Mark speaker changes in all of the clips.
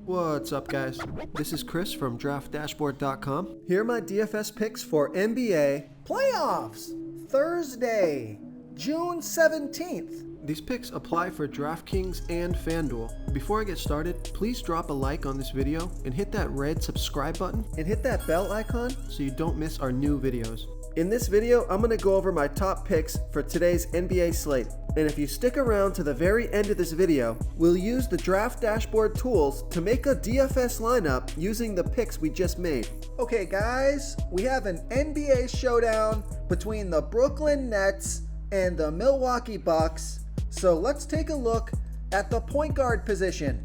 Speaker 1: What's up, guys? This is Chris from DraftDashboard.com. Here are my DFS picks for NBA playoffs, Thursday, June 17th. These picks apply for DraftKings and FanDuel. Before I get started, please drop a like on this video and hit that red subscribe button and hit that bell icon so you don't miss our new videos. In this video, I'm going to go over my top picks for today's NBA slate. And if you stick around to the very end of this video, we'll use the Draft Dashboard tools to make a DFS lineup using the picks we just made. Okay guys, we have an NBA showdown between the Brooklyn Nets and the Milwaukee Bucks. So let's take a look at the point guard position.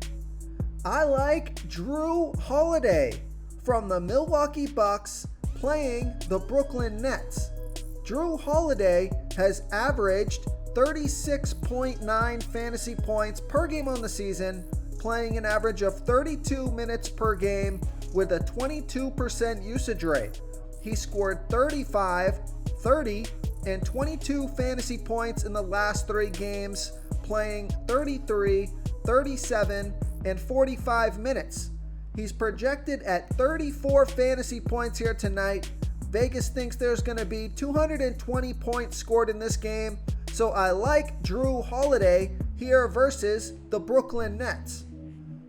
Speaker 1: I like Drew Holiday from the Milwaukee Bucks playing the Brooklyn Nets. Drew Holiday has averaged 36.9 fantasy points per game on the season, playing an average of 32 minutes per game with a 22% usage rate. He scored 35, 30, and 22 fantasy points in the last 3 games, playing 33, 37, and 45 minutes. He's projected at 34 fantasy points here tonight. Vegas thinks there's going to be 220 points scored in this game, so I like Drew Holiday here versus the Brooklyn Nets.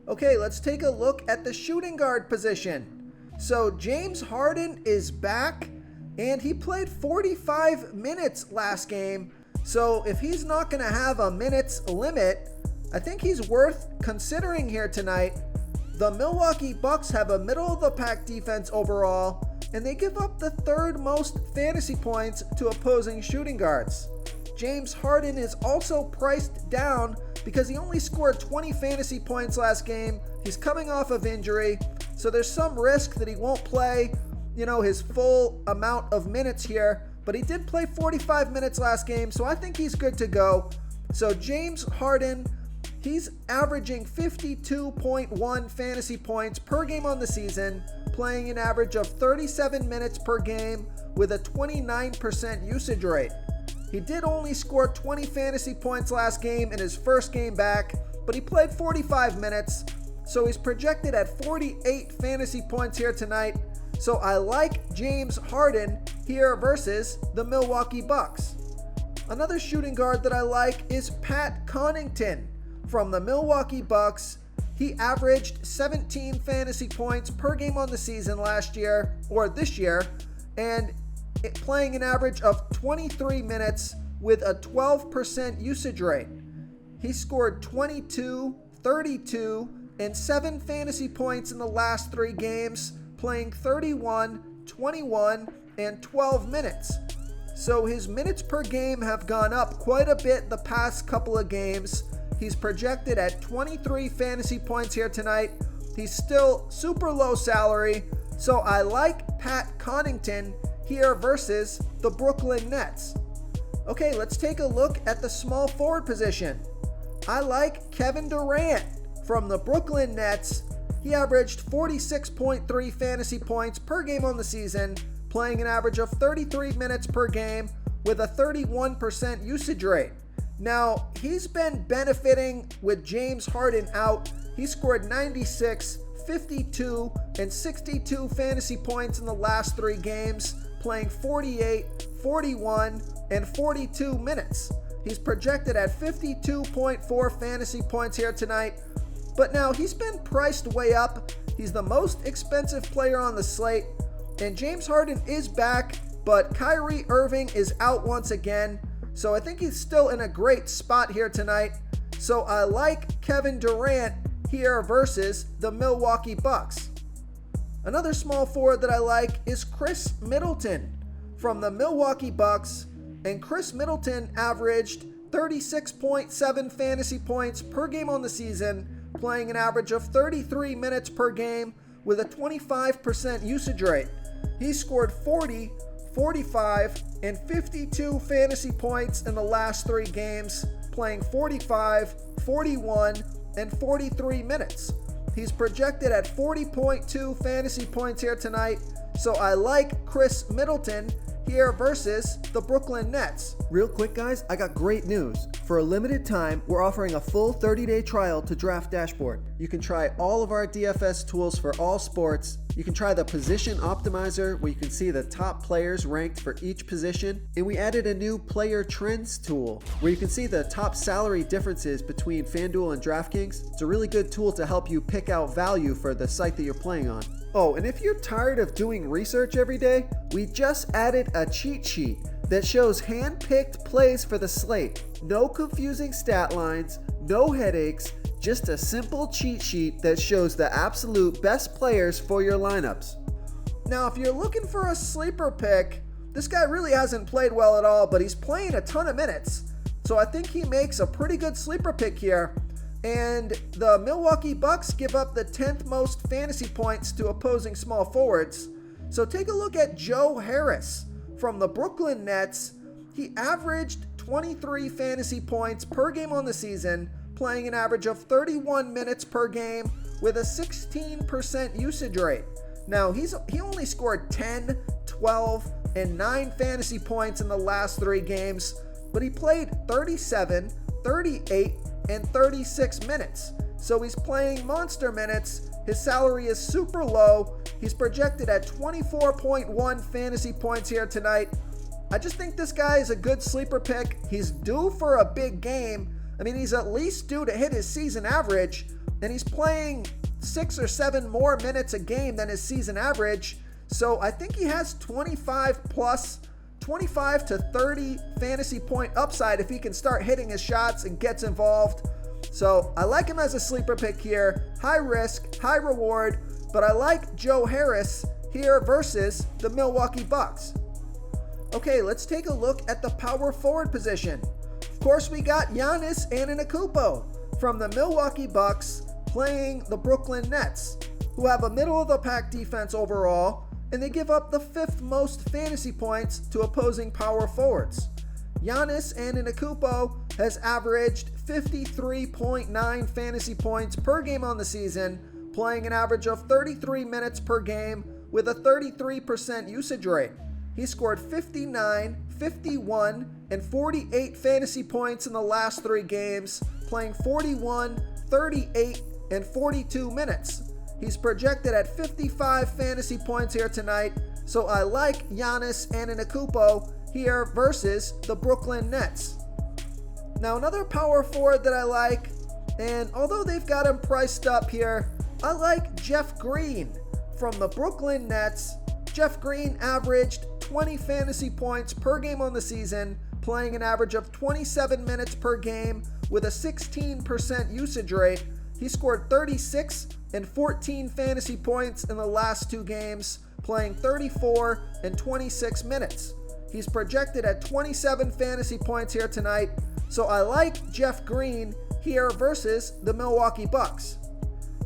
Speaker 1: Okay, let's take a look at the shooting guard position. So James Harden is back, and he played 45 minutes last game. So if he's not going to have a minutes limit, I think he's worth considering here tonight. The Milwaukee Bucks have a middle-of-the-pack defense overall, and they give up the 3rd most fantasy points to opposing shooting guards. James Harden is also priced down because he only scored 20 fantasy points last game. He's coming off of injury, so there's some risk that he won't play, his full amount of minutes here, but he did play 45 minutes last game, so I think he's good to go. So James Harden, he's averaging 52.1 fantasy points per game on the season, playing an average of 37 minutes per game with a 29% usage rate. He did only score 20 fantasy points last game in his first game back, but he played 45 minutes, so he's projected at 48 fantasy points here tonight. So I like James Harden here versus the Milwaukee Bucks. Another shooting guard that I like is Pat Connaughton from the Milwaukee Bucks. He averaged 17 fantasy points per game on the season this year, and playing an average of 23 minutes with a 12% usage rate. He scored 22, 32, and 7 fantasy points in the last 3 games, playing 31, 21, and 12 minutes. So his minutes per game have gone up quite a bit the past couple of games. He's projected at 23 fantasy points here tonight. He's still super low salary, so I like Pat Connaughton here versus the Brooklyn Nets. Okay, let's take a look at the small forward position. I like Kevin Durant from the Brooklyn Nets. He averaged 46.3 fantasy points per game on the season, playing an average of 33 minutes per game with a 31% usage rate. Now, he's been benefiting with James Harden out. He scored 96, 52, and 62 fantasy points in the last 3 games, playing 48, 41, and 42 minutes. He's projected at 52.4 fantasy points here tonight. But now he's been priced way up. He's the most expensive player on the slate. And James Harden is back, but Kyrie Irving is out once again. So I think he's still in a great spot here tonight. So I like Kevin Durant here versus the Milwaukee Bucks. Another small forward that I like is Chris Middleton from the Milwaukee Bucks. And Chris Middleton averaged 36.7 fantasy points per game on the season, playing an average of 33 minutes per game with a 25% usage rate. He scored 40, 45, and 52 fantasy points in the last 3 games, playing 45, 41, and 43 minutes. He's projected at 40.2 fantasy points here tonight, so I like Chris Middleton here versus the Brooklyn Nets. Real quick, guys, I got great news. For a limited time, we're offering a full 30-day trial to Draft Dashboard. You can try all of our DFS tools for all sports. You can try the position optimizer where you can see the top players ranked for each position. And we added a new player trends tool where you can see the top salary differences between FanDuel and DraftKings. It's a really good tool to help you pick out value for the site that you're playing on. Oh, and if you're tired of doing research every day, we just added a cheat sheet that shows hand-picked plays for the slate. No confusing stat lines, no headaches, just a simple cheat sheet that shows the absolute best players for your lineups. Now, if you're looking for a sleeper pick, this guy really hasn't played well at all, but he's playing a ton of minutes. So I think he makes a pretty good sleeper pick here. And the Milwaukee Bucks give up the 10th most fantasy points to opposing small forwards. So take a look at Joe Harris from the Brooklyn Nets. He averaged 23 fantasy points per game on the season, playing an average of 31 minutes per game with a 16% usage rate. Now, he only scored 10, 12, and 9 fantasy points in the last 3 games, but he played 37, 38, and 36 minutes. So he's playing monster minutes. His salary is super low. He's projected at 24.1 fantasy points here tonight. I just think this guy is a good sleeper pick. He's due for a big game. I mean, he's at least due to hit his season average, and he's playing 6 or 7 more minutes a game than his season average. So I think he has 25 to 30 fantasy point upside if he can start hitting his shots and gets involved. So I like him as a sleeper pick here. High risk, high reward, but I like Joe Harris here versus the Milwaukee Bucks. Okay, let's take a look at the power forward position. Of course, we got Giannis Antetokounmpo from the Milwaukee Bucks playing the Brooklyn Nets, who have a middle-of-the-pack defense overall, and they give up the 5th most fantasy points to opposing power forwards. Giannis Antetokounmpo has averaged 53.9 fantasy points per game on the season, playing an average of 33 minutes per game with a 33% usage rate. He scored 59, 51, and 48 fantasy points in the last 3 games, playing 41, 38, and 42 minutes. He's projected at 55 fantasy points here tonight, so I like Giannis Antetokounmpo here versus the Brooklyn Nets. Now, another power forward that I like, and although they've got him priced up here, I like Jeff Green from the Brooklyn Nets. Jeff Green averaged 20 fantasy points per game on the season, playing an average of 27 minutes per game with a 16% usage rate. He scored 36 and 14 fantasy points in the last 2 games, playing 34 and 26 minutes. He's projected at 27 fantasy points here tonight, so I like Jeff Green here versus the Milwaukee Bucks.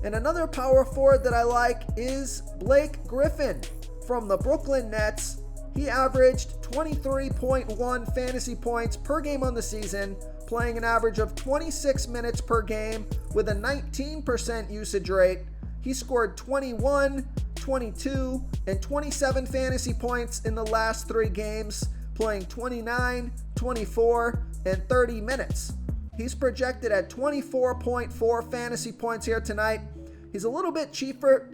Speaker 1: And another power forward that I like is Blake Griffin from the Brooklyn Nets. He averaged 23.1 fantasy points per game on the season, playing an average of 26 minutes per game with a 19% usage rate. He scored 21, 22, and 27 fantasy points in the last 3 games, playing 29, 24, and 30 minutes. He's projected at 24.4 fantasy points here tonight. He's a little bit cheaper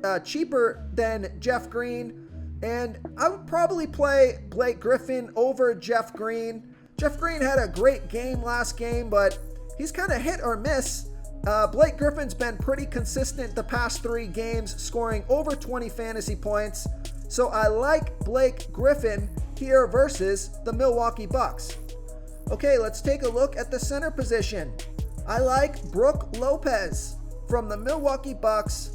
Speaker 1: than Jeff Green, and I would probably play Blake Griffin over Jeff Green. Jeff Green had a great game last game, but he's kind of hit or miss. Blake Griffin's been pretty consistent the past 3 games, scoring over 20 fantasy points. So I like Blake Griffin here versus the Milwaukee Bucks. Okay, let's take a look at the center position. I like Brook Lopez from the Milwaukee Bucks.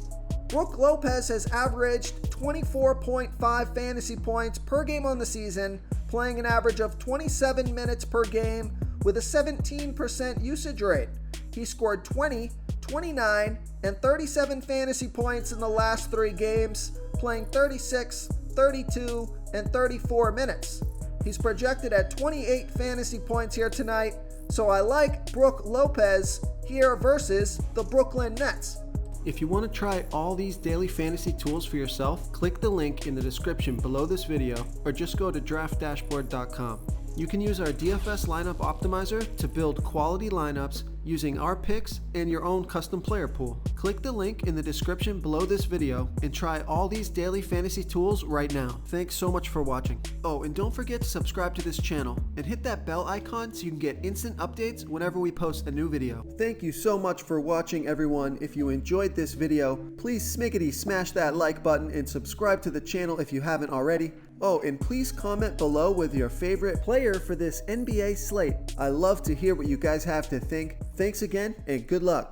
Speaker 1: Brook Lopez has averaged 24.5 fantasy points per game on the season, playing an average of 27 minutes per game with a 17% usage rate. He scored 20, 29, and 37 fantasy points in the last 3 games, playing 36, 32, and 34 minutes. He's projected at 28 fantasy points here tonight, so I like Brook Lopez here versus the Brooklyn Nets. If you want to try all these daily fantasy tools for yourself, click the link in the description below this video or just go to draftdashboard.com. You can use our DFS lineup optimizer to build quality lineups using our picks and your own custom player pool. Click the link in the description below this video and try all these daily fantasy tools right now. Thanks so much for watching. Oh, and don't forget to subscribe to this channel and hit that bell icon so you can get instant updates whenever we post a new video. Thank you so much for watching, everyone. If you enjoyed this video, please smiggity smash that like button and subscribe to the channel if you haven't already. Oh, and please comment below with your favorite player for this NBA slate. I love to hear what you guys have to think. Thanks again, and good luck.